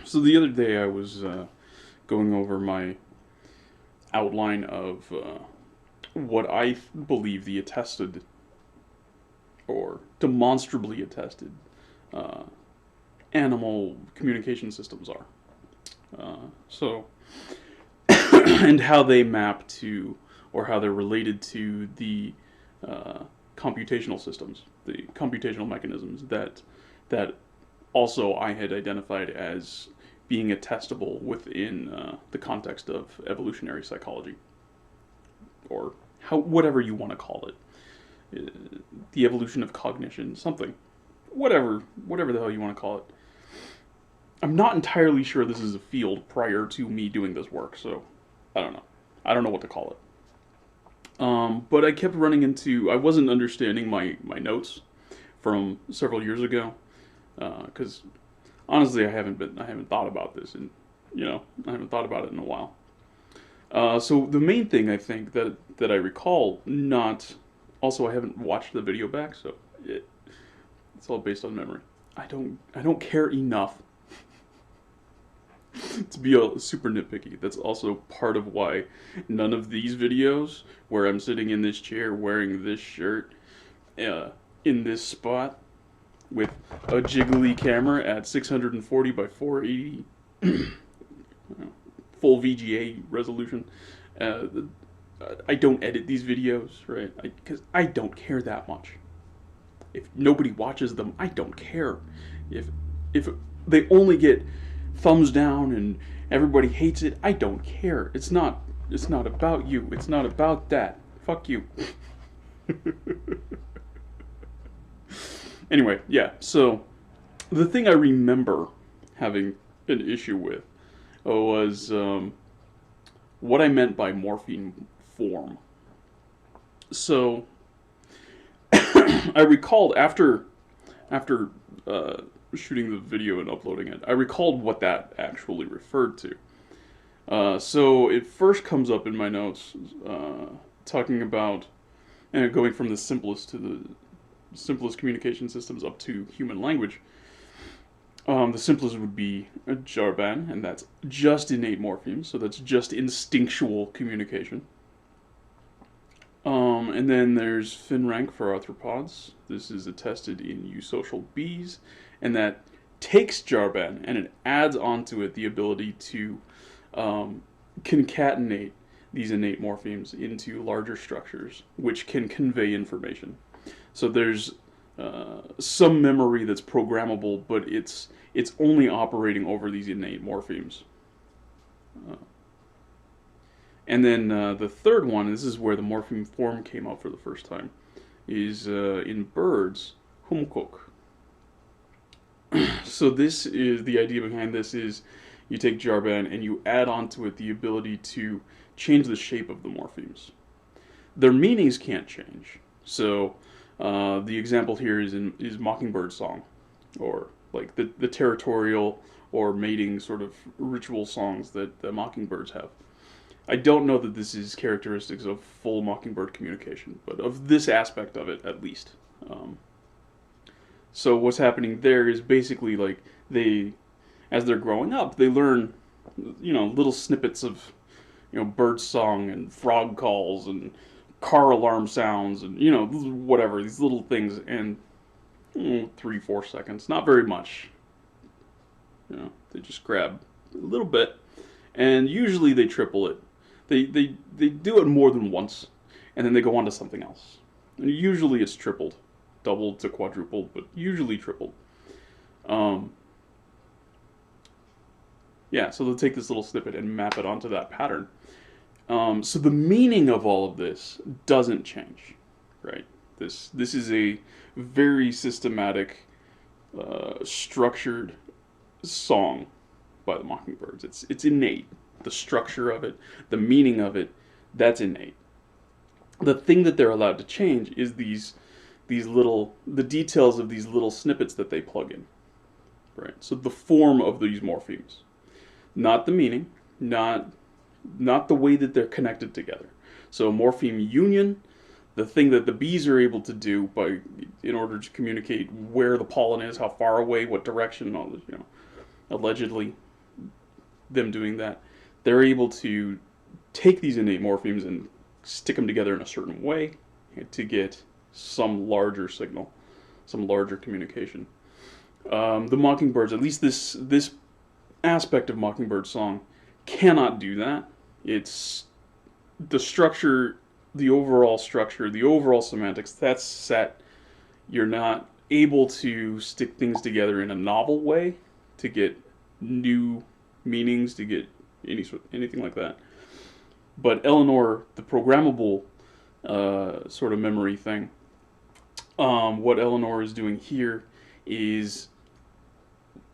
So the other day I was going over my outline of what I believe the attested or demonstrably attested uh, animal communication systems are. So, and how they map to, or how they're related to the computational systems, the computational mechanisms that also I had identified as being attestable within the context of evolutionary psychology, or whatever you want to call it, the evolution of cognition, something, whatever the hell you want to call it. I'm not entirely sure this is a field prior to me doing this work, so I don't know. I don't know what to call it. But I kept running into. I wasn't understanding my notes from several years ago, because honestly, I haven't thought about this, and I haven't thought about it in a while. So the main thing I think that I recall, not also I haven't watched the video back, so it's all based on memory. I don't care enough to be super nitpicky. That's also part of why none of these videos where I'm sitting in this chair wearing this shirt in this spot with a jiggly camera at 640 by 480 full VGA resolution. Uh, I don't edit these videos, right? Because I don't care that much. If nobody watches them, I don't care. If they only get thumbs down and everybody hates it, I don't care. It's not about you. It's not about that. Fuck you. Anyway, yeah. So the thing I remember having an issue with was what I meant by morpheme form. So I recalled after shooting the video and uploading it, I recalled what that actually referred to. So it first comes up in my notes, talking about and going from the simplest to the simplest communication systems up to human language. The simplest would be a jarban, and that's just innate morphemes, so that's just instinctual communication. And then there's fin rank for arthropods. This is attested in eusocial bees, and that takes jarban and it adds onto it the ability to concatenate these innate morphemes into larger structures, which can convey information. So there's some memory that's programmable, but it's only operating over these innate morphemes. Uh, and then the third one, this is where the morpheme form came out for the first time, is in birds, humkok. So this is the idea behind this is you take jarban and you add onto it the ability to change the shape of the morphemes. Their meanings can't change. So the example here is mockingbird song, or like the territorial or mating sort of ritual songs that the mockingbirds have. I don't know that this is characteristics of full mockingbird communication, but of this aspect of it at least. Um, so what's happening there is basically like as they're growing up, they learn, little snippets of, bird song and frog calls and car alarm sounds and whatever these little things, and 3-4 seconds, not very much. They just grab a little bit, and usually they triple it. They do it more than once, and then they go on to something else. And usually it's tripled, doubled to quadrupled, but usually tripled. Um, yeah, so they'll take this little snippet and map it onto that pattern. So the meaning of all of this doesn't change, right? This is a very systematic, structured song by the Mockingbirds. It's innate. The structure of it, the meaning of it, that's innate. The thing that they're allowed to change is the details of these little snippets that they plug in, right? So the form of these morphemes, not the meaning, not the way that they're connected together. So morpheme union, the thing that the bees are able to do in order to communicate where the pollen is, how far away, what direction, all this, allegedly, them doing that, they're able to take these innate morphemes and stick them together in a certain way to get some larger signal, some larger communication. The Mockingbirds, at least this aspect of Mockingbird song, cannot do that. It's the structure, the overall structure, the overall semantics, that's set. You're not able to stick things together in a novel way to get new meanings, to get anything like that. But Eleanor, the programmable sort of memory thing, what Eleanor is doing here is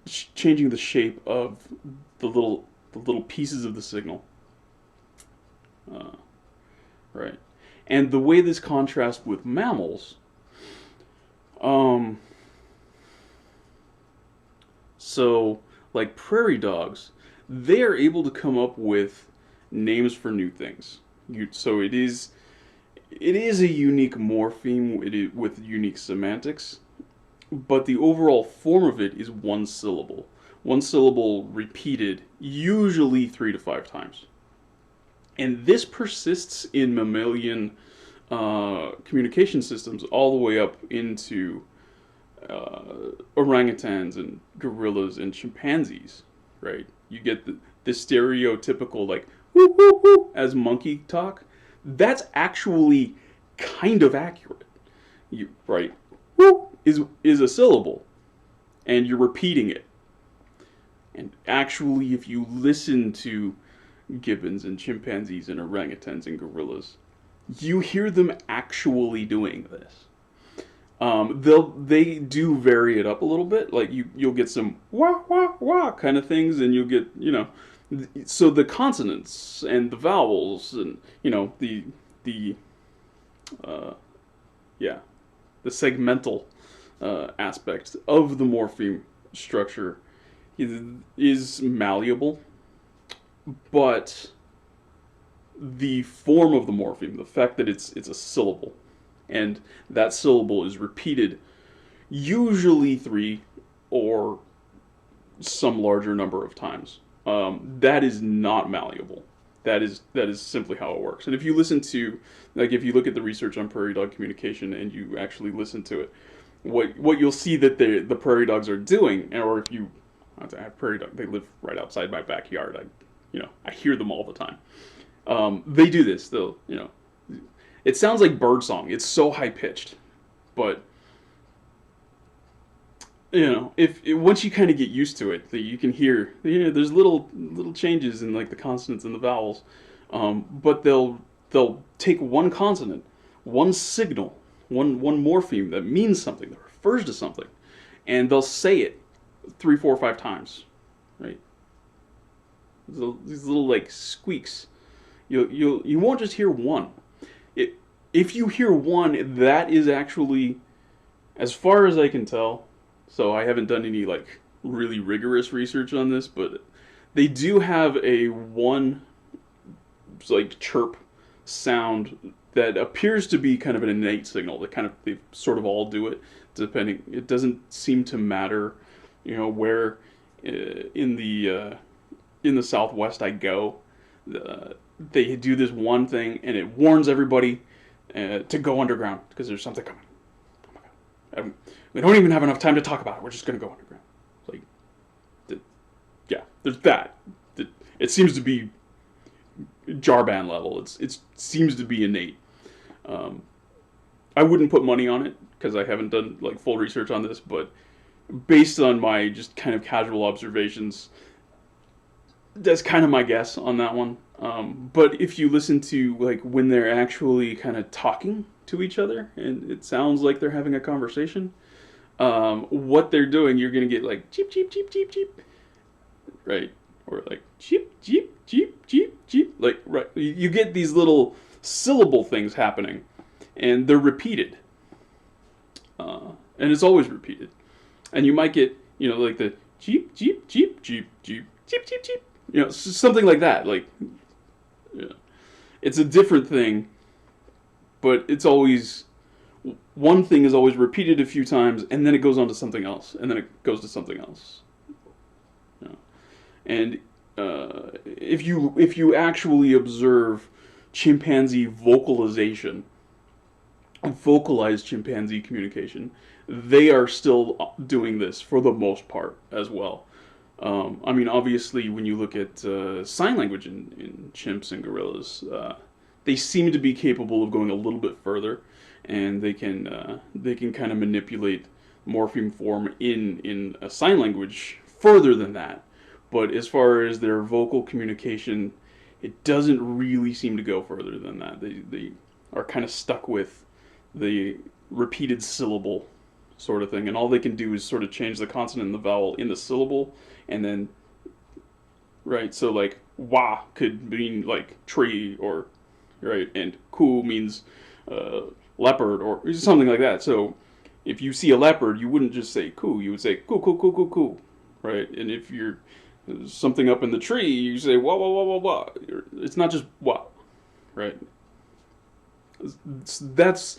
changing the shape of the little pieces of the signal. Right. And the way this contrasts with mammals, so like prairie dogs, they are able to come up with names for new things. So it is a unique morpheme with unique semantics, but the overall form of it is one syllable. One syllable repeated, usually 3 to 5 times. And this persists in mammalian communication systems all the way up into orangutans and gorillas and chimpanzees, right? You get the stereotypical, like, whoo, whoo, whoo, as monkey talk. That's actually kind of accurate. Right? Whoo is a syllable, and you're repeating it. And actually, if you listen to gibbons and chimpanzees and orangutans and gorillas, you hear them actually doing this. They do vary it up a little bit. Like you'll get some wah wah wah kind of things, and you'll get so the consonants and the vowels and the segmental aspect of the morpheme structure is malleable, but the form of the morpheme, the fact that it's a syllable, and that syllable is repeated usually 3 or some larger number of times, that is not malleable. That is simply how it works. And if you listen to, like, if you look at the research on prairie dog communication and you actually listen to it, what you'll see that the prairie dogs are doing, or if you, I have prairie dog, they live right outside my backyard. I hear them all the time. They do this. They'll, it sounds like birdsong. It's so high pitched, but if once you kind of get used to it, you can hear there's little changes in like the consonants and the vowels, but they'll take one consonant, one signal, one morpheme that means something, that refers to something, and they'll say it 3, 4, 5 times, right? These little like squeaks. You won't just hear one. If you hear one, that is actually, as far as I can tell, so I haven't done any like really rigorous research on this, but they do have a one like chirp sound that appears to be kind of an innate signal that they sort of all do it, depending. It doesn't seem to matter, where in the Southwest I go. They do this one thing, and it warns everybody to go underground because there's something coming. Oh my God. We don't even have enough time to talk about it. We're just going to go underground. There's that. It seems to be Jarban level. It seems to be innate. I wouldn't put money on it because I haven't done like full research on this, but based on my just kind of casual observations, that's kind of my guess on that one. But if you listen to like when they're actually kind of talking to each other, and it sounds like they're having a conversation, what they're doing, you're gonna get like cheep cheep cheep cheep cheep, right? Or like cheep cheep cheep cheep cheep, like right. You get these little syllable things happening, and they're repeated, and it's always repeated. And you might get like the cheep cheep cheep cheep cheep cheep cheep cheep. Something like that. Like, it's a different thing, but it's always, one thing is always repeated a few times, and then it goes on to something else, and then it goes to something else. And if you actually observe chimpanzee vocalization, vocalized chimpanzee communication, they are still doing this for the most part as well. I mean, obviously, when you look at sign language in chimps and gorillas, they seem to be capable of going a little bit further, and they can kind of manipulate morpheme form in a sign language further than that. But as far as their vocal communication, it doesn't really seem to go further than that. They are kind of stuck with the repeated syllable sort of thing, and all they can do is sort of change the consonant and the vowel in the syllable, and then right, so like wa could mean like tree, or right, and ku means uh, leopard or something like that. So if you see a leopard, you wouldn't just say ku, you would say ku ku ku ku ku, right? And if you're something up in the tree, you say wah wah wah wah wah. It's not just wah, right? That's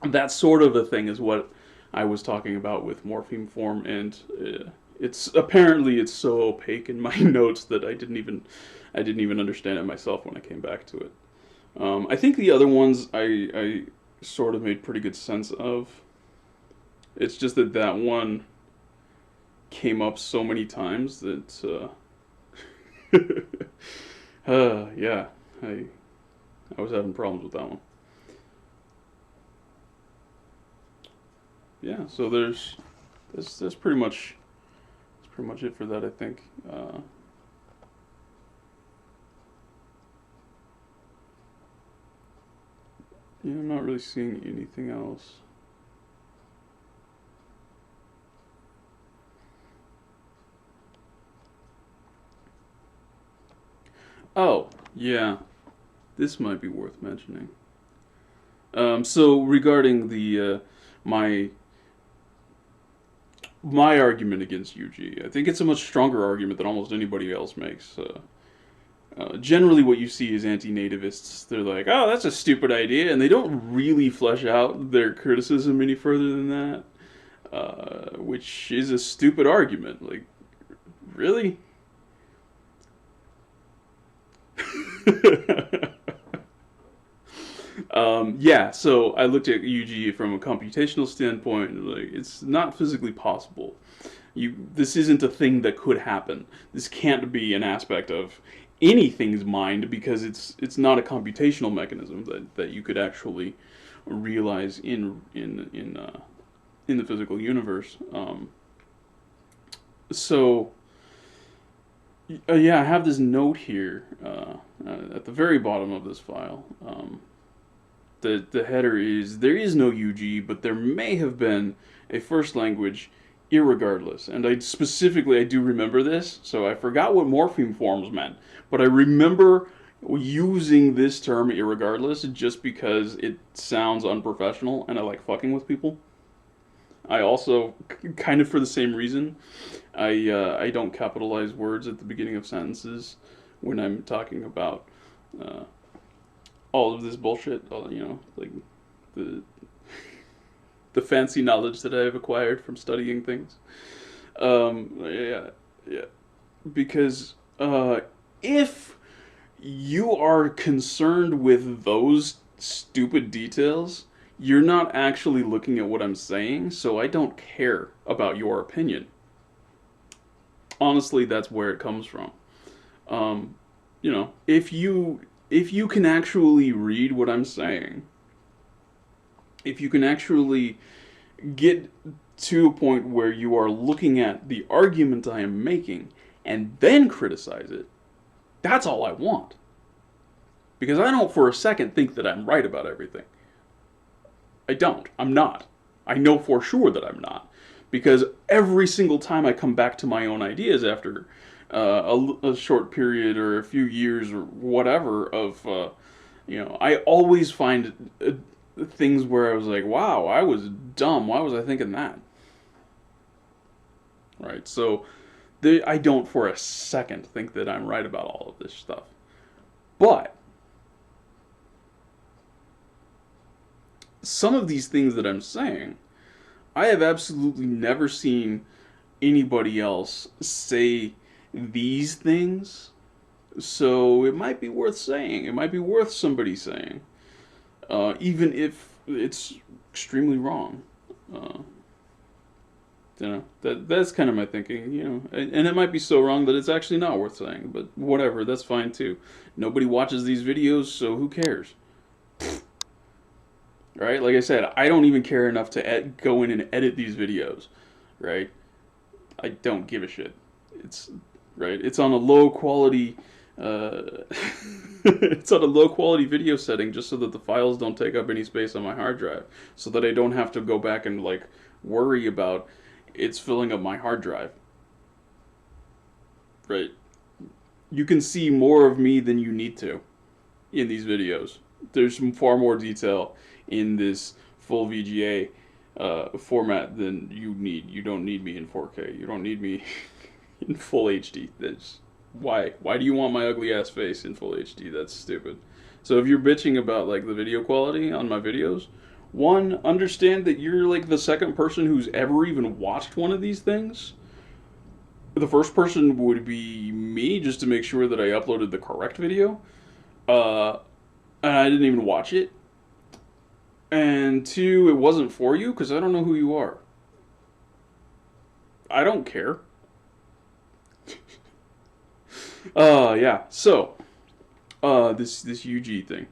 that sort of a thing is what I was talking about with morpheme form, and it's apparently it's so opaque in my notes that I didn't even understand it myself when I came back to it. I think the other ones I sort of made pretty good sense of. It's just that that one came up so many times that yeah, I was having problems with that one. Yeah, so that's pretty much it for that, I think. Yeah, I'm not really seeing anything else. Oh, yeah, this might be worth mentioning. So regarding the my argument against UG, I think it's a much stronger argument than almost anybody else makes. Generally, what you see is anti-nativists. They're like, "Oh, that's a stupid idea," and they don't really flesh out their criticism any further than that, which is a stupid argument. Like, really? Yeah, so I looked at UG from a computational standpoint, and like it's not physically possible. This isn't a thing that could happen. This can't be an aspect of anything's mind because it's not a computational mechanism that you could actually realize in the physical universe. So yeah, I have this note here at the very bottom of this file. The header is there is no UG, but there may have been a first language irregardless. And I do remember this, so I forgot what morpheme forms meant, but I remember using this term irregardless just because it sounds unprofessional and I like fucking with people. I also, kind of for the same reason, I don't capitalize words at the beginning of sentences when I'm talking about uh, all of this bullshit. Like the the fancy knowledge that I've acquired from studying things. Yeah, yeah, because if you are concerned with those stupid details, you're not actually looking at what I'm saying, so I don't care about your opinion. Honestly, that's where it comes from. Um, if you can actually read what I'm saying, if you can actually get to a point where you are looking at the argument I am making and then criticize it, that's all I want. Because I don't for a second think that I'm right about everything. I don't. I'm not. I know for sure that I'm not. Because every single time I come back to my own ideas after a short period or a few years or whatever of, I always find things where I was like, wow, I was dumb. Why was I thinking that? Right? So I don't for a second think that I'm right about all of this stuff. But some of these things that I'm saying, I have absolutely never seen anybody else say these things. So it might be worth saying. It might be worth somebody saying, even if it's extremely wrong. Uh, that's kind of my thinking, and it might be so wrong that it's actually not worth saying. But whatever, that's fine too. Nobody watches these videos, so who cares? Right? Like I said, I don't even care enough to go in and edit these videos. Right? I don't give a shit. It's right. It's on a low quality. It's on a low quality video setting just so that the files don't take up any space on my hard drive, so that I don't have to go back and like worry about it's filling up my hard drive. Right? You can see more of me than you need to in these videos. There's far more detail in this full VGA format than you need. You don't need me in 4K. You don't need me in full HD. That's why. Why do you want my ugly ass face in full HD? That's stupid. So if you're bitching about like the video quality on my videos, one, understand that you're like the second person who's ever even watched one of these things. The first person would be me, just to make sure that I uploaded the correct video. Uh, and I didn't even watch it. And two, it wasn't for you because I don't know who you are. I don't care. Yeah. So, this UG thing.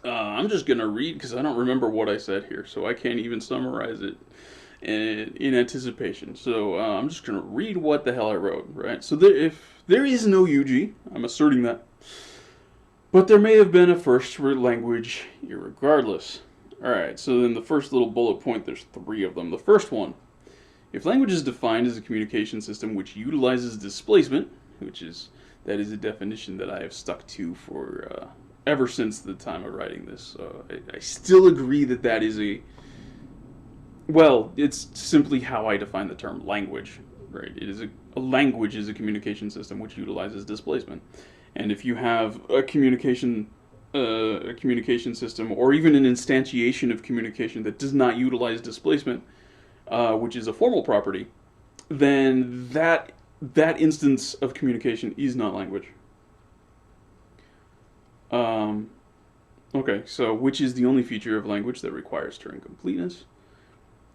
I'm just gonna read because I don't remember what I said here, so I can't even summarize it in anticipation. So I'm just gonna read what the hell I wrote. Right. So if there is no UG, I'm asserting that. But there may have been a first language, irregardless. Alright, so then the first little bullet point, there's three of them. The first one, if language is defined as a communication system which utilizes displacement, that is a definition that I have stuck to for ever since the time of writing this. I still agree that is it's simply how I define the term language, right? It is a language is a communication system which utilizes displacement. And if you have a communication system, or even an instantiation of communication that does not utilize displacement, which is a formal property, then that instance of communication is not language. Okay, so which is the only feature of language that requires Turing completeness?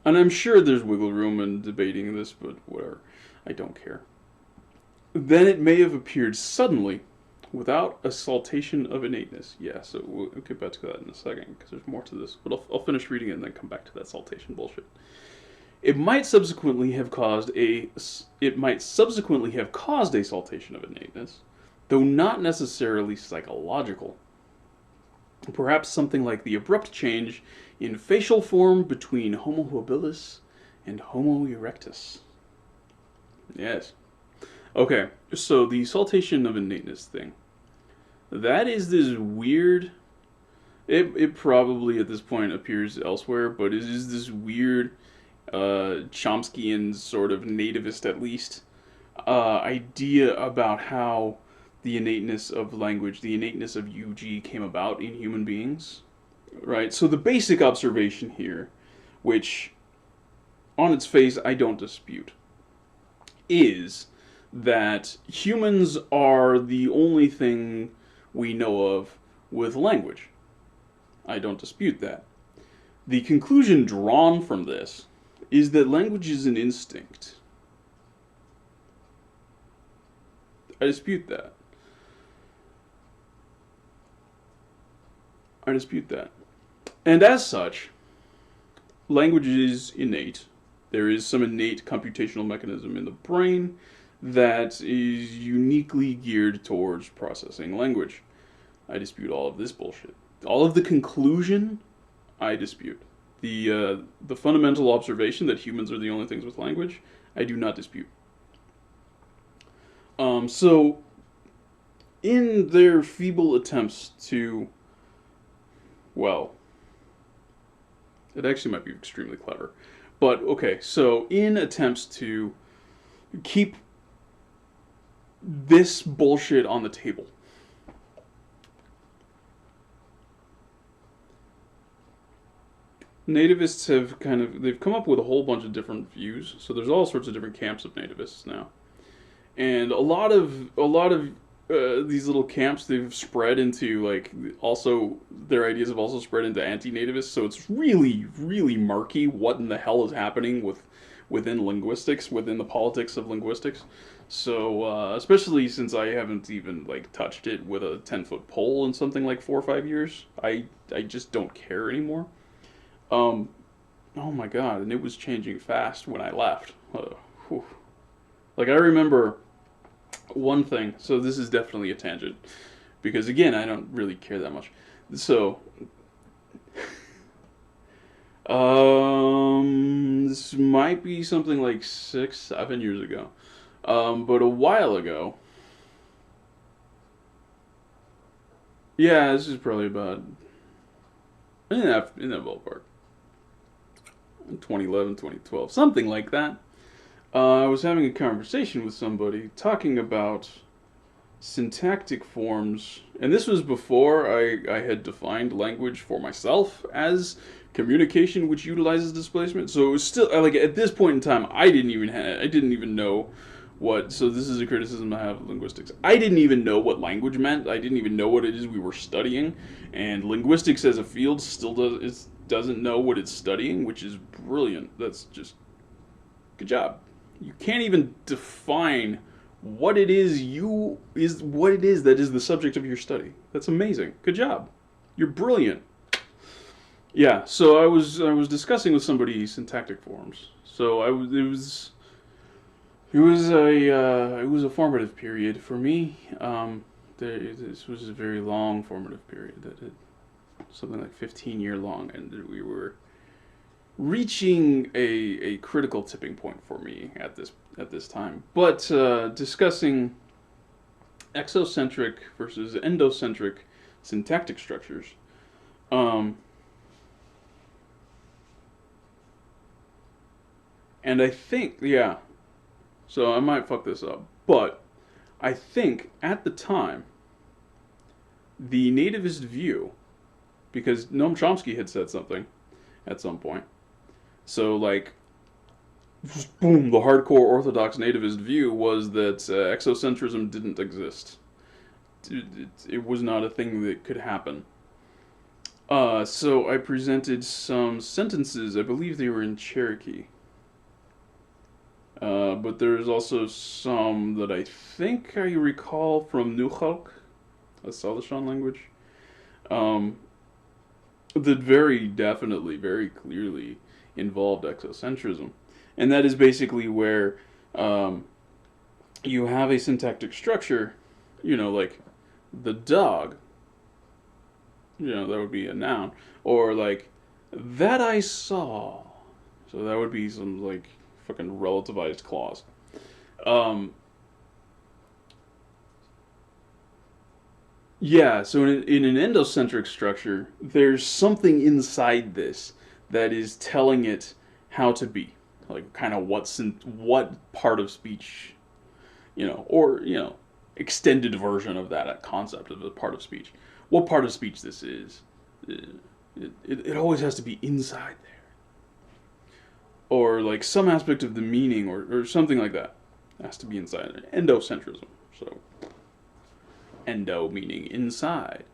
And I'm sure there's wiggle room in debating this, but whatever. I don't care. Then it may have appeared suddenly, without a saltation of innateness. Yeah, so we'll get back to that in a second, because there's more to this. But I'll finish reading it and then come back to that saltation bullshit. It might subsequently have caused a saltation of innateness, though not necessarily psychological. Perhaps something like the abrupt change in facial form between Homo habilis and Homo erectus. Yes. Okay, so the saltation of innateness thing. That is this weird... It probably at this point appears elsewhere, but it is this weird Chomskyan sort of nativist, at least, idea about how the innateness of language, the innateness of UG came about in human beings. Right? So the basic observation here, which on its face I don't dispute, is that humans are the only thing we know of with language. I don't dispute that. The conclusion drawn from this is that language is an instinct. I dispute that. And as such, language is innate. There is some innate computational mechanism in the brain that is uniquely geared towards processing language. I dispute all of this bullshit. All of the conclusion, I dispute. The fundamental observation that humans are the only things with language, I do not dispute. So, in their feeble attempts to, well, it actually might be extremely clever. But, okay, so in attempts to keep this bullshit on the table, nativists they've come up with a whole bunch of different views. So there's all sorts of different camps of nativists now. and a lot of these little camps, they've spread into like, also their ideas have also spread into anti-nativists. So it's really really murky what in the hell is happening within linguistics, within the politics of linguistics. So especially since I haven't even like touched it with a 10-foot pole in something like 4 or 5 years, I just don't care anymore. Um, oh my god, and it was changing fast when I left. Whew. Like I remember one thing. So this is definitely a tangent because again, I don't really care that much. So, this might be something like 6, 7 years ago. But a while ago, yeah, this is probably about in that ballpark, 2011, 2012, something like that. I was having a conversation with somebody talking about syntactic forms, and this was before I had defined language for myself as communication which utilizes displacement. So it was still like at this point in time, I didn't even know what. So this is a criticism I have of linguistics. I didn't even know what language meant. I didn't even know what it is we were studying, and linguistics as a field still doesn't know what it's studying, which is brilliant. That's just good job. You can't even define what it is that is the subject of your study. That's amazing. Good job. You're brilliant. Yeah. So I was discussing with somebody syntactic forms. So I was it was a formative period for me. This was a very long formative period that had something like 15-year long, and we were reaching a critical tipping point for me at this time. But discussing exocentric versus endocentric syntactic structures. Um, and I think, yeah, so I might fuck this up, but I think at the time, the nativist view, because Noam Chomsky had said something at some point. So, like, boom, the hardcore orthodox nativist view was that exocentrism didn't exist. It was not a thing that could happen. So I presented some sentences. I believe they were in Cherokee. But there's also some that I think I recall from Nukhalk, a Salishan language, um, that very definitely, very clearly involved exocentrism. And that is basically where um, you have a syntactic structure, like the dog, that would be a noun, or like that I saw. So that would be some like fucking relativized clause. Um, yeah, so in an endocentric structure, there's something inside this that is telling it how to be, like kind of what part of speech, or extended version of that concept of a part of speech. What part of speech this is, it always has to be inside there, or like some aspect of the meaning, or something like that has to be inside there. Endocentrism. So endo meaning inside.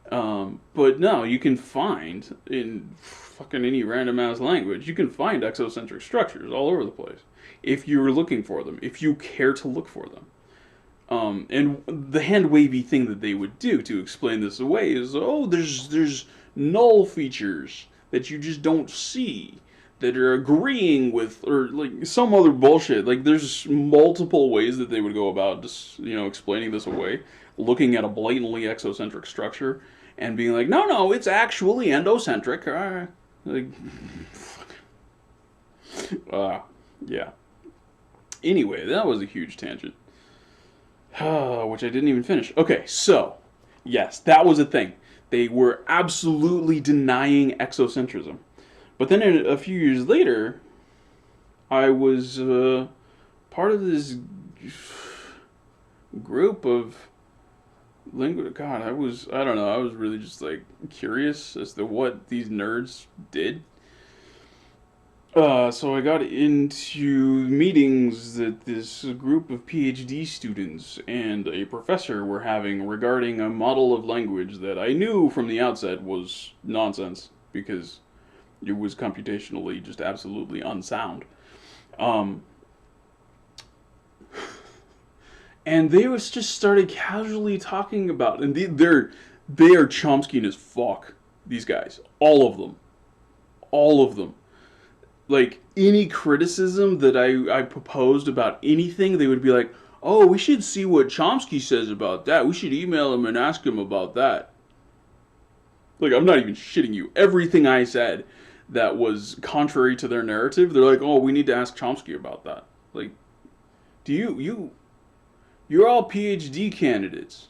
But no, you can find in fucking any random ass language, you can find exocentric structures all over the place if you're looking for them, if you care to look for them. And the hand wavy thing that they would do to explain this away is, oh, there's null features that you just don't see that are agreeing with, or like some other bullshit. Like there's multiple ways that they would go about just explaining this away, looking at a blatantly exocentric structure and being like, no, it's actually endocentric. Like, yeah. Anyway, that was a huge tangent. Which I didn't even finish. Okay, so, yes, that was a thing. They were absolutely denying exocentrism. But then a few years later, I was part of this group of God, I don't know, I was really just like curious as to what these nerds did. So I got into meetings that this group of PhD students and a professor were having regarding a model of language that I knew from the outset was nonsense because it was computationally just absolutely unsound. Um, and they was just started casually talking about, and they are Chomskyan as fuck. These guys, all of them. Like any criticism that I proposed about anything, they would be like, "Oh, we should see what Chomsky says about that. We should email him and ask him about that." Like I'm not even shitting you. Everything I said that was contrary to their narrative, they're like, "Oh, we need to ask Chomsky about that." Like, do you're all PhD candidates,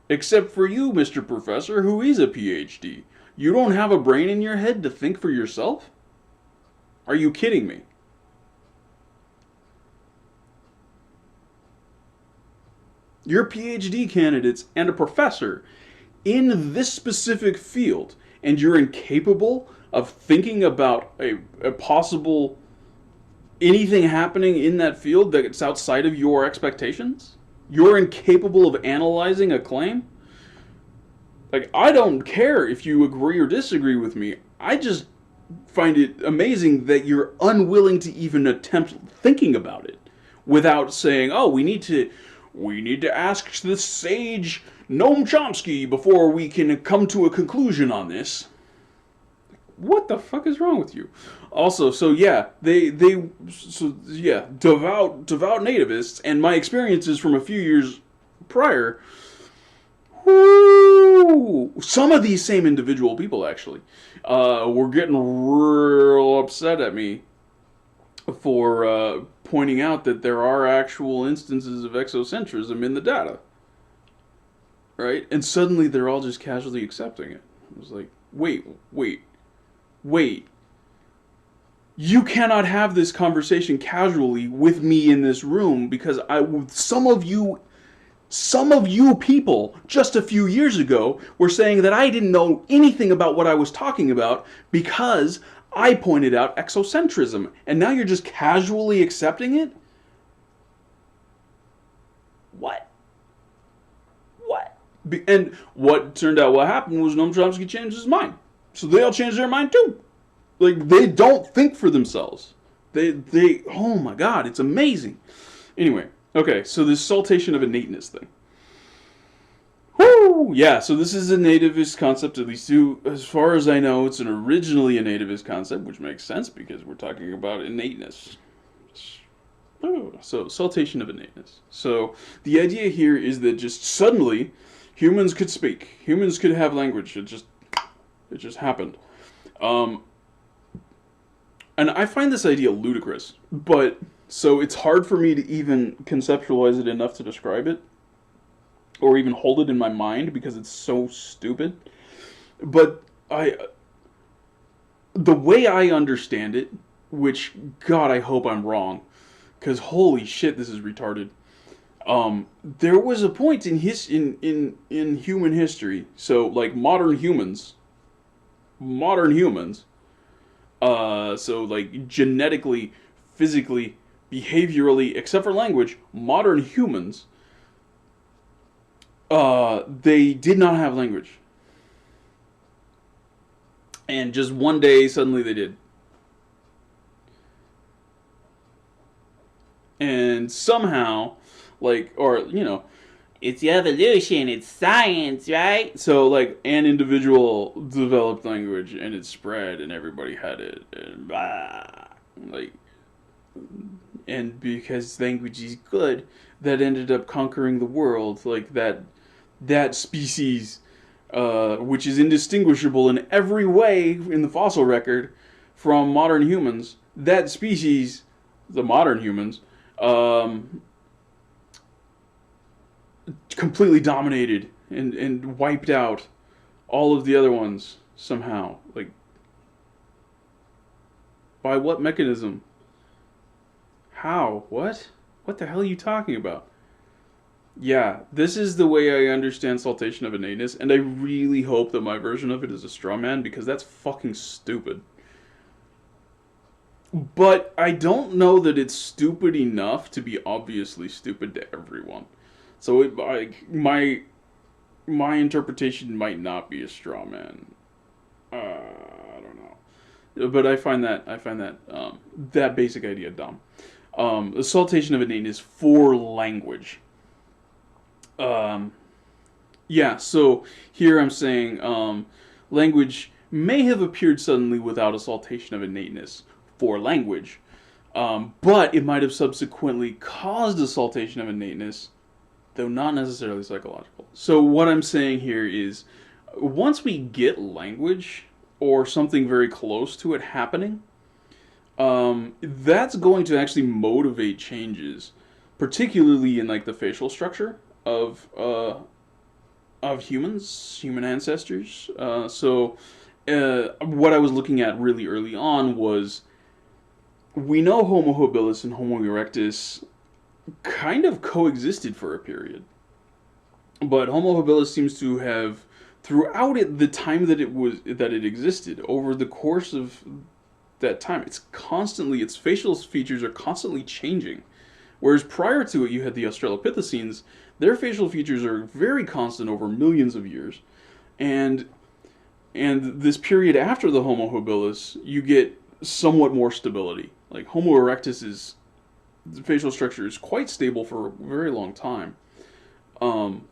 except for you, Mr. Professor, who is a PhD. You don't have a brain in your head to think for yourself? Are you kidding me? You're PhD candidates and a professor in this specific field, and you're incapable of thinking about a possible anything happening in that field that's outside of your expectations? You're incapable of analyzing a claim? Like, I don't care if you agree or disagree with me. I just find it amazing that you're unwilling to even attempt thinking about it without saying, "Oh, we need to ask the sage Noam Chomsky before we can come to a conclusion on this." What the fuck is wrong with you? Also, so yeah, devout nativists, and my experiences from a few years prior. Whoo, some of these same individual people actually were getting real upset at me for pointing out that there are actual instances of exocentrism in the data, right? And suddenly they're all just casually accepting it. I was like, wait. You cannot have this conversation casually with me in this room because some of you people just a few years ago were saying that I didn't know anything about what I was talking about because I pointed out exocentrism, and now you're just casually accepting it? What? What? And what turned out what happened was Noam Chomsky changed his mind. So they all changed their mind too. Like, they don't think for themselves. Oh my god, it's amazing. Anyway, okay, so this saltation of innateness thing. Whoo! Yeah, so this is a nativist concept, at least as far as I know, it's originally a nativist concept, which makes sense because we're talking about innateness. So, saltation of innateness. So, the idea here is that just suddenly humans could speak, humans could have language. It just happened. Um, and I find this idea ludicrous, but so it's hard for me to even conceptualize it enough to describe it or even hold it in my mind because it's so stupid. But the way I understand it, which God, I hope I'm wrong, because holy shit, this is retarded. There was a point in human history, so like modern humans, so like genetically, physically, behaviorally, except for language, modern humans, they did not have language. And just one day, suddenly they did. And somehow, like, or, it's evolution, it's science, right? So, like, an individual developed language and it spread and everybody had it, and blah. Like, and because language is good, that ended up conquering the world. Like, that species, which is indistinguishable in every way in the fossil record from modern humans, that species, the modern humans, completely dominated and wiped out all of the other ones somehow. Like, by what mechanism? How? What? What the hell are you talking about? Yeah, this is the way I understand saltation of innateness, and I really hope that my version of it is a straw man because that's fucking stupid. but I don't know that it's stupid enough to be obviously stupid to everyone. So my interpretation might not be a straw man. I don't know, but I find that that basic idea dumb. The saltation of innateness for language. Um, yeah, so here I'm saying language may have appeared suddenly without a saltation of innateness for language, but it might have subsequently caused a saltation of innateness, though not necessarily psychological. So what I'm saying here is, once we get language or something very close to it happening, that's going to actually motivate changes, particularly in like the facial structure of humans, human ancestors. What I was looking at really early on was, we know Homo habilis and Homo erectus kind of coexisted for a period, but Homo habilis seems to have, throughout the time that it existed, over the course of that time, its facial features are constantly changing. Whereas prior to it, you had the Australopithecines. Their facial features are very constant over millions of years, and this period after the Homo habilis, you get somewhat more stability. Like Homo erectus is the facial structure is quite stable for a very long time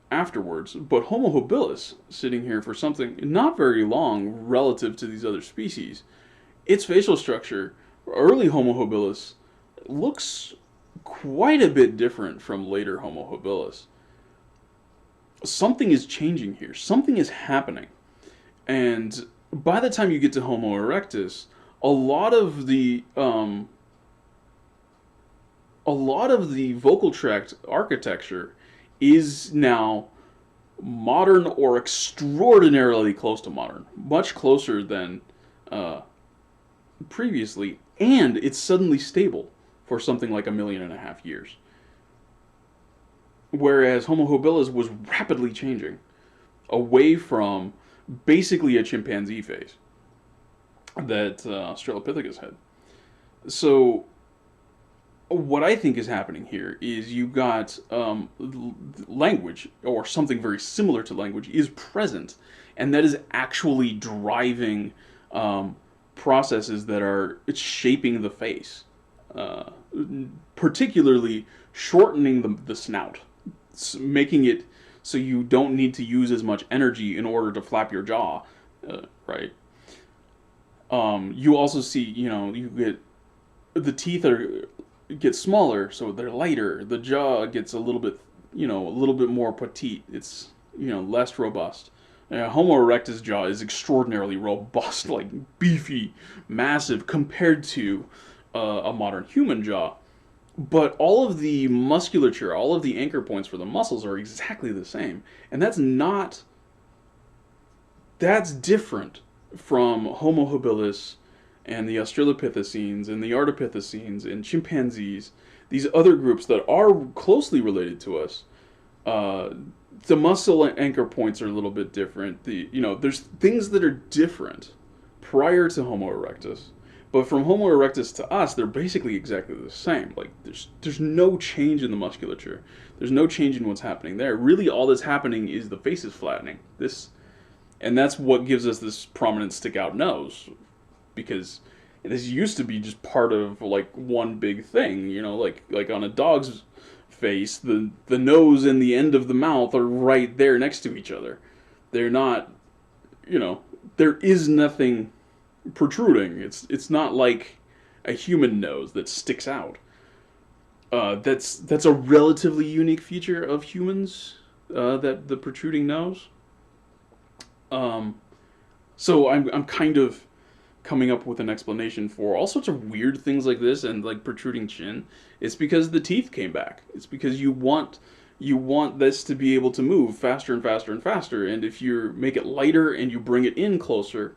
afterwards, but Homo habilis, sitting here for something not very long relative to these other species, its facial structure, early Homo habilis, looks quite a bit different from later Homo habilis. Something is changing here. Something is happening. And by the time you get to Homo erectus, a lot of the vocal tract architecture is now modern or extraordinarily close to modern, much closer than uh, previously, and it's suddenly stable for something like 1.5 million years. Whereas Homo habilis was rapidly changing away from basically a chimpanzee phase that Australopithecus had. So what I think is happening here is you got language, or something very similar to language, is present, and that is actually driving processes that are shaping the face, uh, particularly shortening the snout, making it so you don't need to use as much energy in order to flap your jaw, right? You also see, you get the teeth get smaller, so they're lighter. The jaw gets a little bit more petite. It's less robust. Homo erectus jaw is extraordinarily robust, like beefy, massive compared to a modern human jaw. But all of the musculature, all of the anchor points for the muscles are exactly the same, and that's different from Homo habilis and the Australopithecines and the Ardipithecines and chimpanzees, these other groups that are closely related to us. Uh, the muscle anchor points are a little bit different. There's things that are different prior to Homo erectus, but from Homo erectus to us, they're basically exactly the same. Like there's no change in the musculature. There's no change in what's happening there. Really, all that's happening is the face is flattening. And that's what gives us this prominent stick out nose, because this used to be just part of like one big thing, like on a dog's face, the nose and the end of the mouth are right there next to each other. They're not, there is nothing protruding. It's not like a human nose that sticks out. That's a relatively unique feature of humans, that the protruding nose. Um, so I'm kind of coming up with an explanation for all sorts of weird things like this and like protruding chin. It's because the teeth came back. It's because you want this to be able to move faster and faster and faster, and if you make it lighter and you bring it in closer,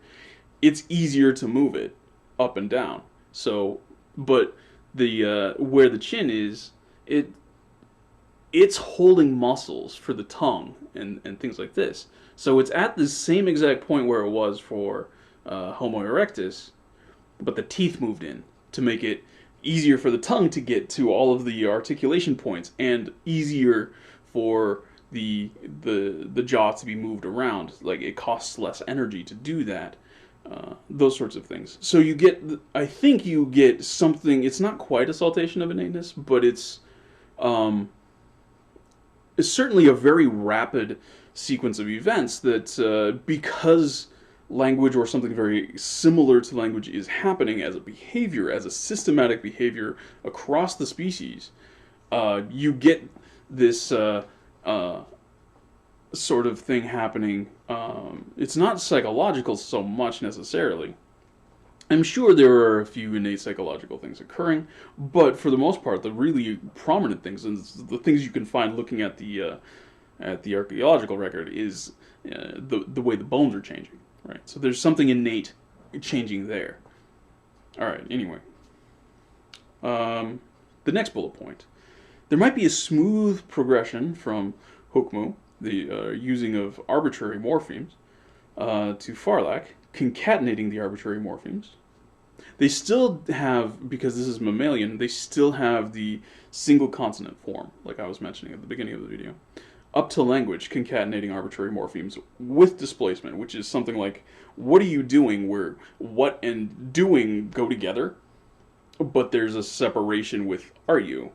it's easier to move it up and down. So, but the where the chin is, it's holding muscles for the tongue and things like this. So it's at the same exact point where it was for Homo erectus, but the teeth moved in. to make it easier for the tongue to get to all of the articulation points and easier for the jaw to be moved around. Like, it costs less energy to do that. Those sorts of things. So you get, I think you get something. It's not quite a saltation of innateness, but it's certainly a very rapid sequence of events that, because language or something very similar to language is happening as a behavior, as a systematic behavior across the species, you get this sort of thing happening. It's not psychological so much necessarily. I'm sure there are a few innate psychological things occurring, but for the most part, the really prominent things and the things you can find looking at the archaeological record is the way the bones are changing. Right. So there's something innate changing there. All right. Anyway, the next bullet point: there might be a smooth progression from Hukmu, the using of arbitrary morphemes, to Farlak, concatenating the arbitrary morphemes. They still have, because this is mammalian, they still have the single consonant form, like I was mentioning at the beginning of the video. Up to language, concatenating arbitrary morphemes with displacement, which is something like, what are you doing, where what and doing go together, but there's a separation with are you,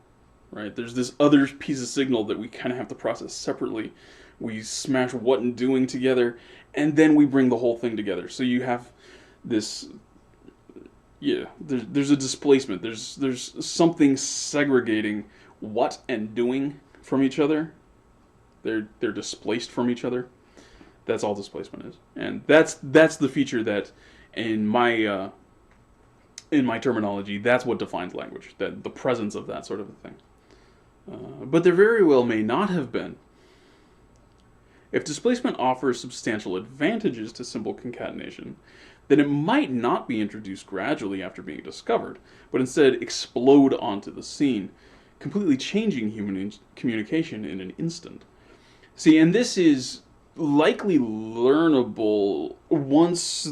right? There's this other piece of signal that we kind of have to process separately. We smash what and doing together, and then we bring the whole thing together. So you have this, there's a displacement. There's something segregating what and doing from each other. They're displaced from each other. That's all displacement is, and that's the feature that, in my terminology, that's what defines language. That the presence of that sort of a thing. But there very well may not have been. If displacement offers substantial advantages to symbol concatenation, then it might not be introduced gradually after being discovered, but instead explode onto the scene, completely changing human communication in an instant. See, and this is likely learnable once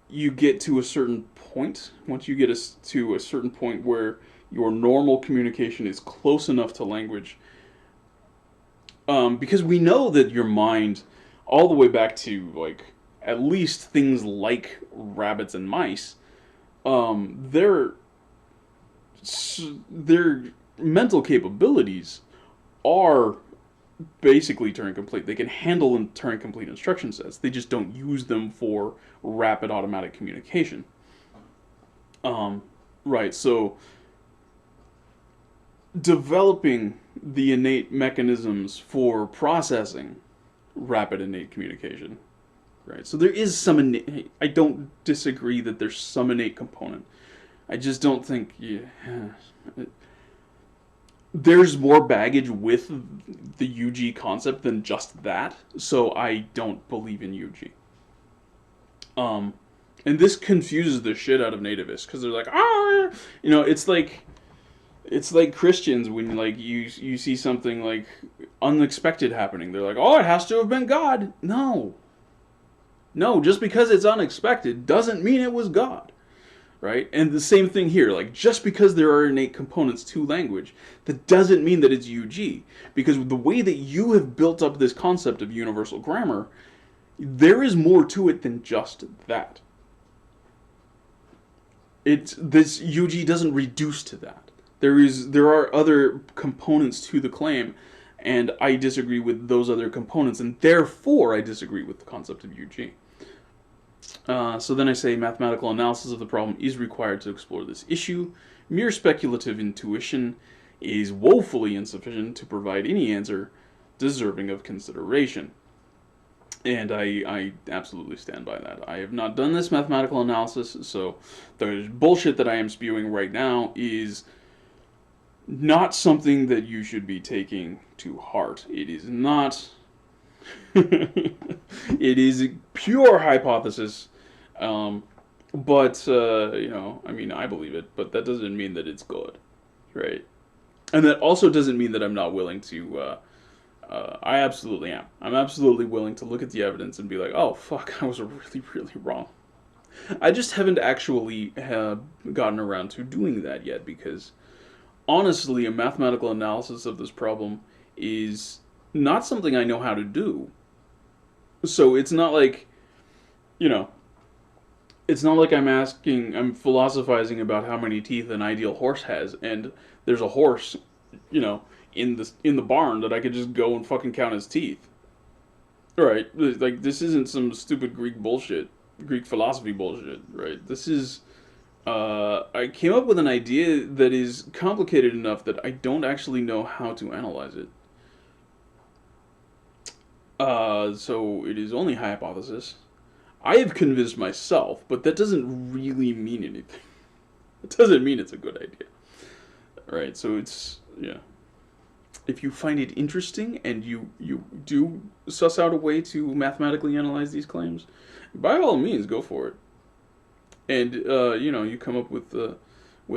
you get to a certain point. Once you get to a certain point where your normal communication is close enough to language. Because we know that your mind, all the way back to, like, at least things like rabbits and mice, their mental capabilities are basically Turing-complete. They can handle Turing-complete instruction sets. They just don't use them for rapid automatic communication. Right, so developing the innate mechanisms for processing rapid innate communication. Right, so there is some innate. I don't disagree that there's some innate component. I just don't think there's more baggage with the UG concept than just that, so I don't believe in UG. And this confuses the shit out of nativists, because they're like, it's like Christians when, like, you see something like unexpected happening. They're like, oh, it has to have been God. No, just because it's unexpected doesn't mean it was God. Right? And the same thing here, like, just because there are innate components to language, that doesn't mean that it's UG. Because the way that you have built up this concept of universal grammar, there is more to it than just that. This UG doesn't reduce to that. There are other components to the claim, and I disagree with those other components, and therefore I disagree with the concept of UG. So then I say mathematical analysis of the problem is required to explore this issue. Mere speculative intuition is woefully insufficient to provide any answer deserving of consideration. And I absolutely stand by that. I have not done this mathematical analysis, so the bullshit that I am spewing right now is not something that you should be taking to heart. It is not... It is a pure hypothesis, but, I mean, I believe it, but that doesn't mean that it's good, right? And that also doesn't mean that I'm not willing to, I absolutely am. I'm absolutely willing to look at the evidence and be like, oh, fuck, I was really, really wrong. I just haven't actually gotten around to doing that yet because honestly, a mathematical analysis of this problem is not something I know how to do. So it's not like, you know, it's not like I'm philosophizing about how many teeth an ideal horse has, and there's a horse, you know, in the barn that I could just go and fucking count his teeth. Right? Like this isn't some stupid Greek bullshit, Greek philosophy bullshit, right? This is I came up with an idea that is complicated enough that I don't actually know how to analyze it. So it is only a hypothesis. I have convinced myself, but that doesn't really mean anything. It doesn't mean it's a good idea, right? So it's yeah. If you find it interesting and you do suss out a way to mathematically analyze these claims, by all means, go for it. And you know, you come up with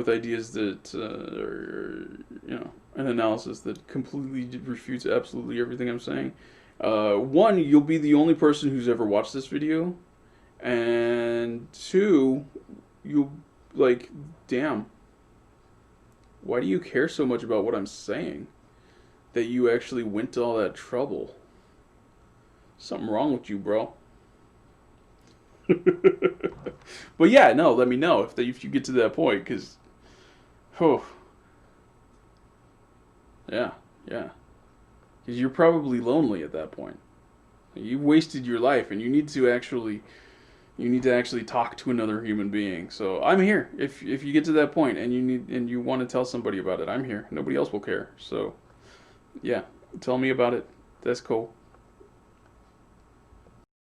ideas that are you know an analysis that completely refutes absolutely everything I'm saying. One, you'll be the only person who's ever watched this video, and two, you'll like, damn, why do you care so much about what I'm saying that you actually went to all that trouble? Something wrong with you, bro. But yeah, no, let me know if you get to that point, because, oh, yeah, yeah, because you're probably lonely at that point. You wasted your life, and you need to actually talk to another human being. So I'm here. If you get to that point and you want to tell somebody about it, I'm here. Nobody else will care. So yeah, tell me about it. That's cool.